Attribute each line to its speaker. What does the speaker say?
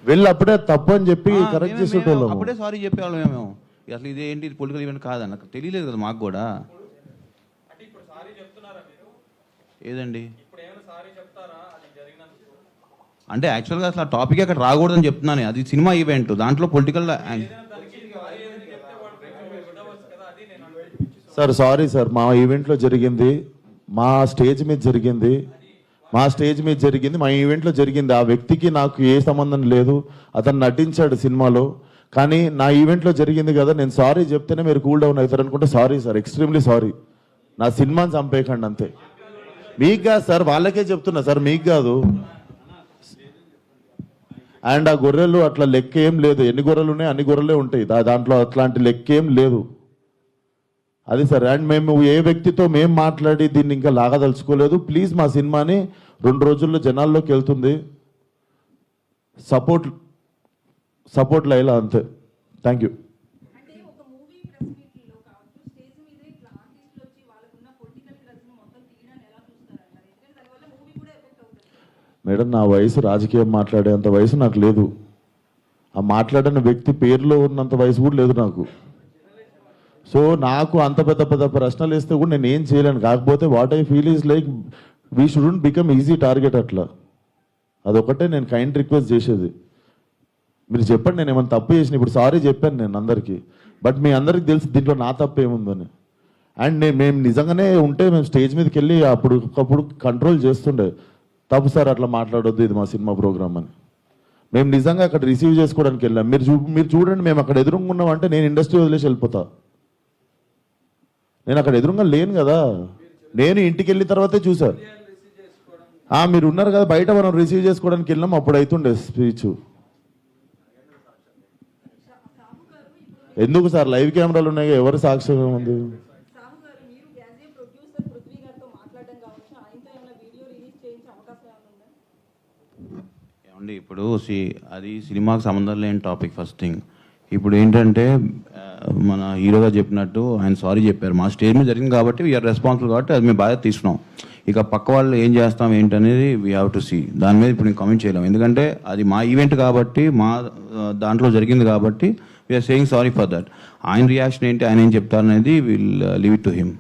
Speaker 1: వెళ్ళి అప్పుడే తప్పు అని చెప్పి కరెక్ట్ చేసేటోళ్ళం.
Speaker 2: అప్పుడే సారీ చెప్పేవాళ్ళం మేము. అసలు ఇది ఏంటి పొలిటికల్ ఈవెంట్ కాదని నాకు తెలియలేదు కదా మాకు కూడా. ఏదండి అంటే యాక్చువల్గా అసలు ఆ టాపిక్ అక్కడ రాకూడదని చెప్తున్నాను. అది సినిమా ఈవెంట్, దాంట్లో పొలిటికల్.
Speaker 1: సార్ సారీ సార్, మా ఈవెంట్లో జరిగింది, మా స్టేజ్ మీద జరిగింది, మా ఈవెంట్లో జరిగింది. ఆ వ్యక్తికి నాకు ఏ సంబంధం లేదు. అతను నటించాడు సినిమాలో, కానీ నా ఈవెంట్లో జరిగింది కదా, నేను సారీ చెప్తేనే మీరు కూల్ డౌన్ అవుతారు అనుకుంటే సారీ సార్, ఎక్స్ట్రీమ్లీ సారీ. నా సినిమాని చంపేయకండి అంతే. మీకు కాదు సార్, వాళ్ళకే చెప్తున్నా సార్, మీకు కాదు. అండ్ ఆ గొర్రెలు అట్లా లెక్క ఏం లేదు. ఎన్ని గొర్రెలు ఉన్నాయి అన్ని గొర్రెలే ఉంటాయి, దాంట్లో అట్లాంటి లెక్క ఏం లేదు. అది సార్. అండ్ మేము ఏ వ్యక్తితో మేము మాట్లాడి దీన్ని ఇంకా లాగదలుచుకోలేదు. ప్లీజ్ మా సినిమాని 2 రోజుల్లో జనాల్లోకి వెళ్తుంది, సపోర్ట్ లైలా అంతే. Thank you. మేడం, నా వయసు రాజకీయం మాట్లాడేంత వయసు నాకు లేదు. ఆ మాట్లాడిన వ్యక్తి పేరులో ఉన్నంత వయసు కూడా లేదు నాకు. సో నాకు అంత పెద్ద పెద్ద ప్రశ్నలు వేస్తే కూడా నేను ఏం చేయలేను. కాకపోతే what I feel is like we shouldn't become easy target. అట్లా అదొకటే నేను కైండ్ రిక్వెస్ట్ చేసేది. మీరు చెప్పండి నేను ఏమైనా తప్పు చేసిన. ఇప్పుడు సారీ చెప్పాను నేను అందరికీ, బట్ మీ అందరికి తెలుసు దీంట్లో నా తప్పు ఏముందని. అండ్ మేము నిజంగానే ఉంటే మేము స్టేజ్ మీదకి వెళ్ళి ఒకప్పుడు కంట్రోల్ చేస్తుండే. తప్పు సార్, అట్లా మాట్లాడొద్దు, ఇది మా సినిమా ప్రోగ్రామ్ అని. మేము నిజంగా అక్కడ రిసీవ్ చేసుకోవడానికి వెళ్ళాం. మీరు చూడండి, మేము అక్కడ ఎదురుకున్నాం అంటే నేను ఇండస్ట్రీ వదిలేసి వెళ్ళిపోతా. నేను అక్కడ ఎదురుగా లేను కదా, నేను ఇంటికి వెళ్ళిన తర్వాతే చూసారు. మీరు ఉన్నారు కదా బయట, మనం రిసీవ్ చేసుకోవడానికి వెళ్ళాం, అప్పుడు అవుతుండే స్పీచ్. ఎందుకు సార్, లైవ్ కెమెరాలు ఉన్నాయి, ఎవరు సాక్ష్యం ఉంది?
Speaker 2: ఏమండి ఇప్పుడు అది సినిమాకి సంబంధం లేని టాపిక్. ఫస్ట్ థింగ్ ఇప్పుడు ఏంటంటే మన హీరోగా చెప్పినట్టు ఆయన సారీ చెప్పారు. మా స్టేజ్ మీద జరిగింది కాబట్టి వీఆర్ రెస్పాన్సిబుల్, కాబట్టి అది మేము బాగా తీసుకున్నాం. ఇక పక్క వాళ్ళు ఏం చేస్తాం ఏంటనేది వీ హ్యావ్ టు సీ. దాని మీద ఇప్పుడు నేను కామెంట్ చేయలేము, ఎందుకంటే అది మా ఈవెంట్ కాబట్టి, మా దాంట్లో జరిగింది కాబట్టి we're saying sorry for that. ఆయన రియాక్షన్ ఏంటి, ఆయన ఏం చెప్తారనేది will leave it to him.